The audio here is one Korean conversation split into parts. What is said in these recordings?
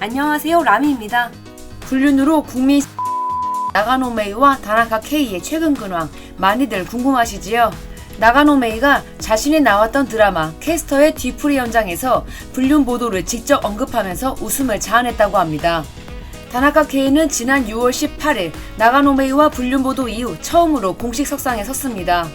안녕하세요, 라미입니다. 불륜으로 국민 나가노 메이와 다나카 K의 최근 근황 많이들 궁금하시지요? 나가노 메이가 자신이 나왔던 드라마 캐스터의 뒤풀이 현장에서 불륜 보도를 직접 언급하면서 웃음을 자아냈다고 합니다. 다나카 K는 지난 6월 18일 나가노 메이와 불륜 보도 이후 처음으로 공식 석상에 섰습니다.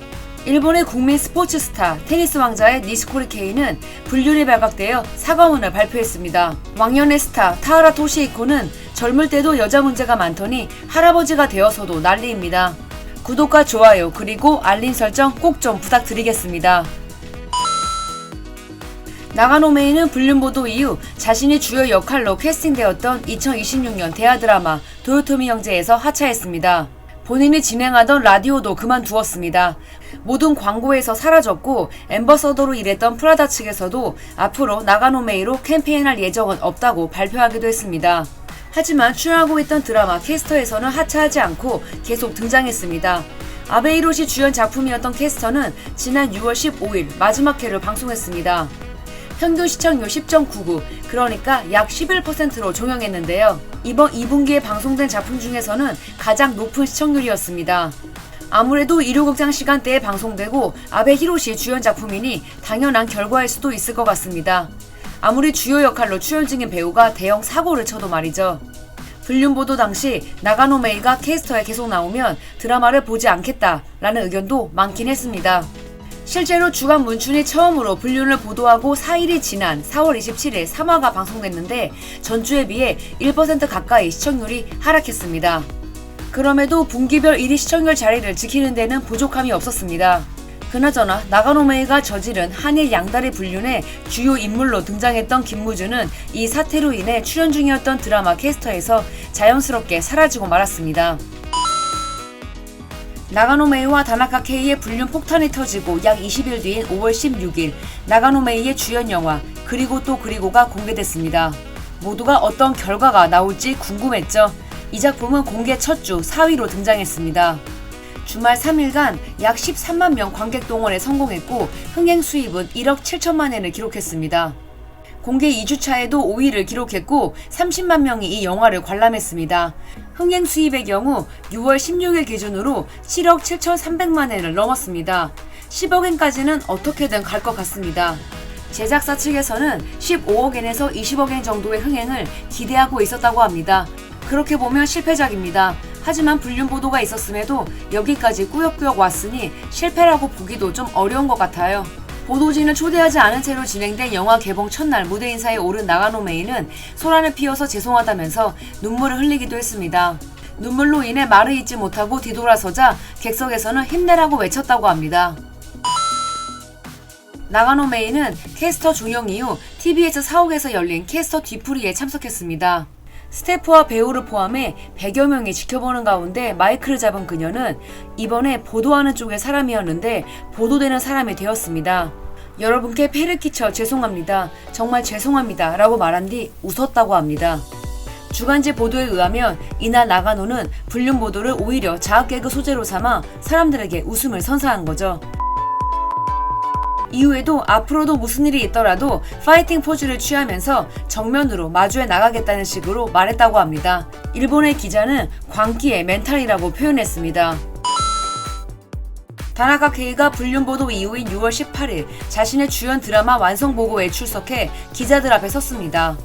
일본의 국민 스포츠 스타 테니스 왕자의 니시코리 K는 불륜이 발각되어 사과문을 발표했습니다. 왕년의 스타 타하라 토시히코는 젊을 때도 여자 문제가 많더니 할아버지가 되어서도 난리입니다. 구독과 좋아요 그리고 알림 설정 꼭 좀 부탁드리겠습니다. 나가노 메이는 불륜 보도 이후 자신이 주요 역할로 캐스팅되었던 2026년 대하 드라마 도요토미 형제에서 하차했습니다. 본인이 진행하던 라디오도 그만두었습니다. 모든 광고에서 사라졌고 앰버서더로 일했던 프라다 측에서도 앞으로 나가노 메이로 캠페인할 예정은 없다고 발표하기도 했습니다. 하지만 출연하고 있던 드라마 캐스터에서는 하차하지 않고 계속 등장했습니다. 아베 히로시 주연 작품이었던 캐스터는 지난 6월 15일 마지막 회를 방송했습니다. 평균 시청률 10.99, 그러니까 약 11%로 종영했는데요. 이번 2분기에 방송된 작품 중에서는 가장 높은 시청률이었습니다. 아무래도 일요극장 시간대에 방송되고 아베 히로시 주연 작품이니 당연한 결과일 수도 있을 것 같습니다. 아무리 주요 역할로 출연 중인 배우가 대형 사고를 쳐도 말이죠. 불륜 보도 당시 나가노 메이가 캐스터에 계속 나오면 드라마를 보지 않겠다라는 의견도 많긴 했습니다. 실제로 주간 문춘이 처음으로 불륜을 보도하고 4일이 지난 4월 27일 3화가 방송됐는데 전주에 비해 1% 가까이 시청률이 하락했습니다. 그럼에도 분기별 1위 시청률 자리를 지키는 데는 부족함이 없었습니다. 그나저나 나가노 메이가 저지른 한일 양다리 불륜의 주요 인물로 등장했던 김무주는 이 사태로 인해 출연 중이었던 드라마 캐스터에서 자연스럽게 사라지고 말았습니다. 나가노 메이와 다나카 K의 불륜 폭탄이 터지고 약 20일 뒤인 5월 16일 나가노 메이의 주연 영화 그리고 또 그리고가 공개됐습니다. 모두가 어떤 결과가 나올지 궁금했죠. 이 작품은 공개 첫 주 4위로 등장했습니다. 주말 3일간 약 13만 명 관객 동원에 성공했고 흥행 수입은 1억 7천만 엔을 기록했습니다. 공개 2주차에도 5위를 기록했고 30만 명이 이 영화를 관람했습니다. 흥행 수입의 경우 6월 16일 기준으로 7억 7,300만 엔을 넘었습니다. 10억 엔까지는 어떻게든 갈 것 같습니다. 제작사 측에서는 15억 엔에서 20억 엔 정도의 흥행을 기대하고 있었다고 합니다. 그렇게 보면 실패작입니다. 하지만 불륜 보도가 있었음에도 여기까지 꾸역꾸역 왔으니 실패라고 보기도 좀 어려운 것 같아요. 보도진을 초대하지 않은 채로 진행된 영화 개봉 첫날 무대 인사에 오른 나가노 메이는 소란을 피워서 죄송하다면서 눈물을 흘리기도 했습니다. 눈물로 인해 말을 잇지 못하고 뒤돌아서자 객석에서는 힘내라고 외쳤다고 합니다. 나가노 메이는 캐스터 종영 이후 TBS 사옥에서 열린 캐스터 뒤풀이에 참석했습니다. 스태프와 배우를 포함해 100여 명이 지켜보는 가운데 마이크를 잡은 그녀는 이번에 보도하는 쪽의 사람이었는데 보도되는 사람이 되었습니다. 여러분께 폐를 끼쳐 죄송합니다. 정말 죄송합니다. 라고 말한 뒤 웃었다고 합니다. 주간지 보도에 의하면 이날 나가노는 불륜 보도를 오히려 자학개그 소재로 삼아 사람들에게 웃음을 선사한 거죠. 이후에도 앞으로도 무슨 일이 있더라도 파이팅 포즈를 취하면서 정면으로 마주해 나가겠다는 식으로 말했다고 합니다. 일본의 기자는 광기의 멘탈이라고 표현했습니다. 다나카 K가 불륜 보도 이후인 6월 18일 자신의 주연 드라마 완성보고에 출석해 기자들 앞에 섰습니다.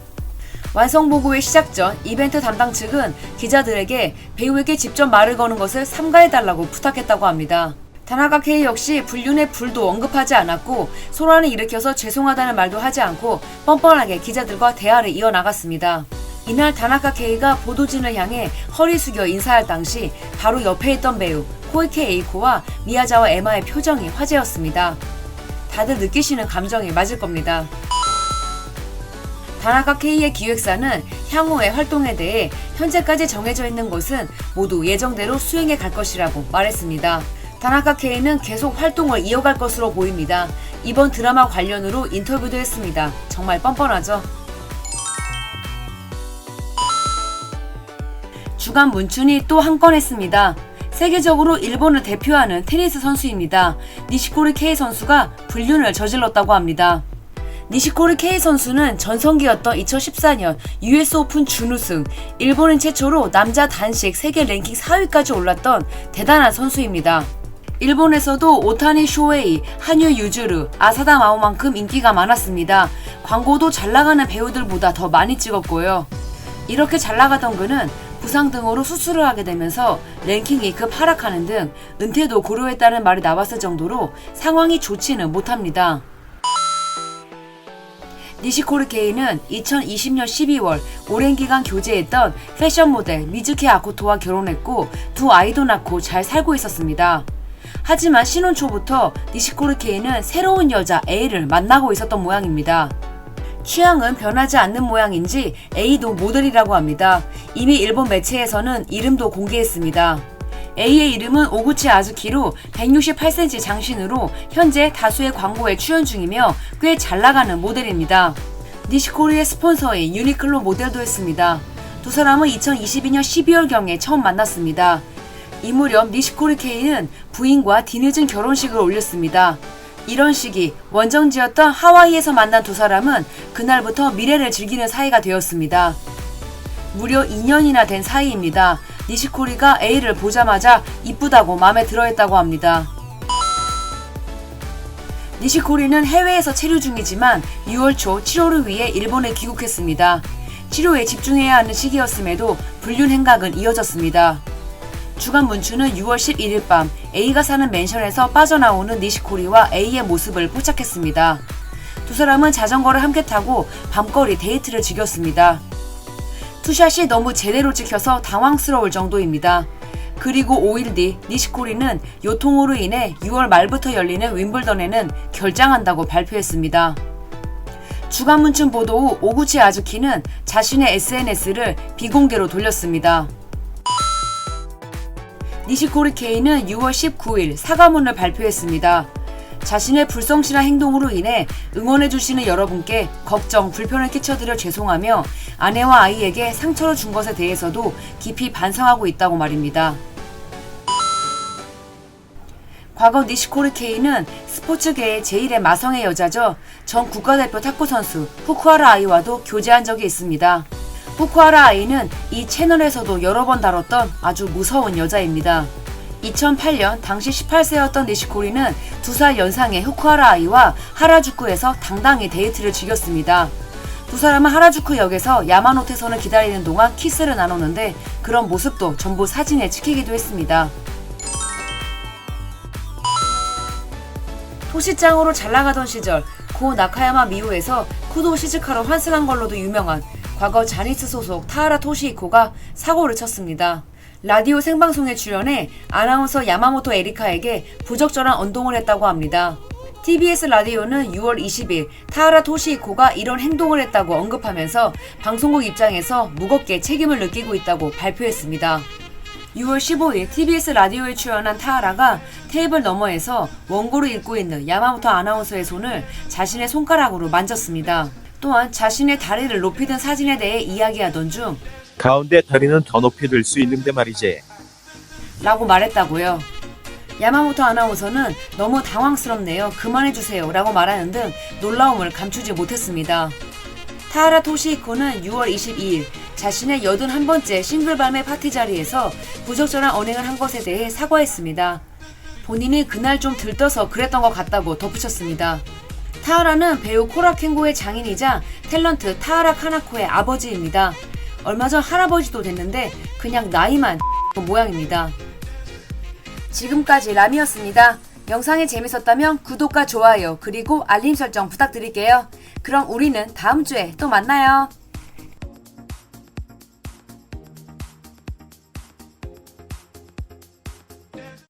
완성보고의 시작 전 이벤트 담당 측은 기자들에게 배우에게 직접 말을 거는 것을 삼가해달라고 부탁했다고 합니다. 다나카 K 역시 불륜의 불도 언급하지 않았고 소란을 일으켜서 죄송하다는 말도 하지 않고 뻔뻔하게 기자들과 대화를 이어나갔습니다. 이날 다나카 K가 보도진을 향해 허리 숙여 인사할 당시 바로 옆에 있던 배우 코이케 에이코와 미야자와 에마의 표정이 화제였습니다. 다들 느끼시는 감정이 맞을 겁니다. 다나카 K의 기획사는 향후의 활동에 대해 현재까지 정해져 있는 것은 모두 예정대로 수행해 갈 것이라고 말했습니다. 다나카 K는 계속 활동을 이어갈 것으로 보입니다. 이번 드라마 관련으로 인터뷰도 했습니다. 정말 뻔뻔하죠? 주간 문춘이 또 한 건 했습니다. 세계적으로 일본을 대표하는 테니스 선수입니다. 니시코리 K 선수가 불륜을 저질렀다고 합니다. 니시코리 K 선수는 전성기였던 2014년 US 오픈 준우승, 일본인 최초로 남자 단식 세계 랭킹 4위까지 올랐던 대단한 선수입니다. 일본에서도 오타니 쇼헤이, 한유 유즈르, 아사다 마오만큼 인기가 많았습니다. 광고도 잘 나가는 배우들보다 더 많이 찍었고요. 이렇게 잘 나가던 그는 부상 등으로 수술을 하게 되면서 랭킹이 급 하락하는 등 은퇴도 고려했다는 말이 나왔을 정도로 상황이 좋지는 못합니다. 니시코리 K는 2020년 12월 오랜 기간 교제했던 패션 모델 미즈키 아코토와 결혼했고 두 아이도 낳고 잘 살고 있었습니다. 하지만 신혼 초부터 니시코리 K는 새로운 여자 A를 만나고 있었던 모양입니다. 취향은 변하지 않는 모양인지 A도 모델이라고 합니다. 이미 일본 매체에서는 이름도 공개했습니다. A의 이름은 오구치 아즈키로 168cm 장신으로 현재 다수의 광고에 출연 중이며 꽤 잘 나가는 모델입니다. 니시코리의 스폰서인 유니클로 모델도 했습니다. 두 사람은 2022년 12월경에 처음 만났습니다. 이 무렵 니시코리 K는 부인과 뒤늦은 결혼식을 올렸습니다. 이런 시기 원정지였던 하와이에서 만난 두 사람은 그날부터 미래를 즐기는 사이가 되었습니다. 무려 2년이나 된 사이입니다. 니시코리가 A를 보자마자 이쁘다고 마음에 들어했다고 합니다. 니시코리는 해외에서 체류 중이지만 6월 초 치료를 위해 일본에 귀국했습니다. 치료에 집중해야 하는 시기였음에도 불륜 행각은 이어졌습니다. 주간 문춘은 6월 11일 밤 A가 사는 맨션에서 빠져나오는 니시코리와 A의 모습을 포착했습니다. 두 사람은 자전거를 함께 타고 밤거리 데이트를 즐겼습니다. 투샷이 너무 제대로 찍혀서 당황스러울 정도입니다. 그리고 5일 뒤 니시코리는 요통으로 인해 6월 말부터 열리는 윈블던에는 결장한다고 발표했습니다. 주간 문춘 보도 후 오구치 아즈키는 자신의 SNS를 비공개로 돌렸습니다. 니시코리 K는 6월 19일 사과문을 발표했습니다. 자신의 불성실한 행동으로 인해 응원해주시는 여러분께 걱정, 불편을 끼쳐드려 죄송하며 아내와 아이에게 상처를 준 것에 대해서도 깊이 반성하고 있다고 말입니다. 과거 니시코리 K는 스포츠계의 제1의 마성의 여자죠. 전 국가대표 탁구 선수 후쿠하라 아이와도 교제한 적이 있습니다. 후쿠하라 아이는 이 채널에서도 여러 번 다뤘던 아주 무서운 여자입니다. 2008년 당시 18세였던 니시코리는 2살 연상의 후쿠하라 아이와 하라주쿠에서 당당히 데이트를 즐겼습니다. 두 사람은 하라주쿠 역에서 야마노테선을 기다리는 동안 키스를 나눴는데 그런 모습도 전부 사진에 찍히기도 했습니다. 토시짱으로 잘나가던 시절 고 나카야마 미우에서 쿠도 시즈카로 환승한 걸로도 유명한 과거 자니스 소속 타하라 토시히코가 사고를 쳤습니다. 라디오 생방송에 출연해 아나운서 야마모토 에리카에게 부적절한 언동을 했다고 합니다. TBS 라디오는 6월 20일 타하라 토시히코가 이런 행동을 했다고 언급하면서 방송국 입장에서 무겁게 책임을 느끼고 있다고 발표했습니다. 6월 15일 TBS 라디오에 출연한 타하라가 테이블 너머에서 원고를 읽고 있는 야마모토 아나운서의 손을 자신의 손가락으로 만졌습니다. 또한 자신의 다리를 높이 든 사진에 대해 이야기하던 중 가운데 다리는 더 높이 들 수 있는데 말이지 라고 말했다고요. 야마모토 아나운서는 너무 당황스럽네요. 그만해주세요 라고 말하는 등 놀라움을 감추지 못했습니다. 타하라 토시히코는 6월 22일 자신의 81번째 싱글 발매 파티 자리에서 부적절한 언행을 한 것에 대해 사과했습니다. 본인이 그날 좀 들떠서 그랬던 것 같다고 덧붙였습니다. 타하라는 배우 코라 켄고의 장인이자 탤런트 타하라 카나코의 아버지입니다. 얼마 전 할아버지도 됐는데 그냥 나이만 모양입니다. 지금까지 람이었습니다. 영상이 재밌었다면 구독과 좋아요 그리고 알림 설정 부탁드릴게요. 그럼 우리는 다음 주에 또 만나요.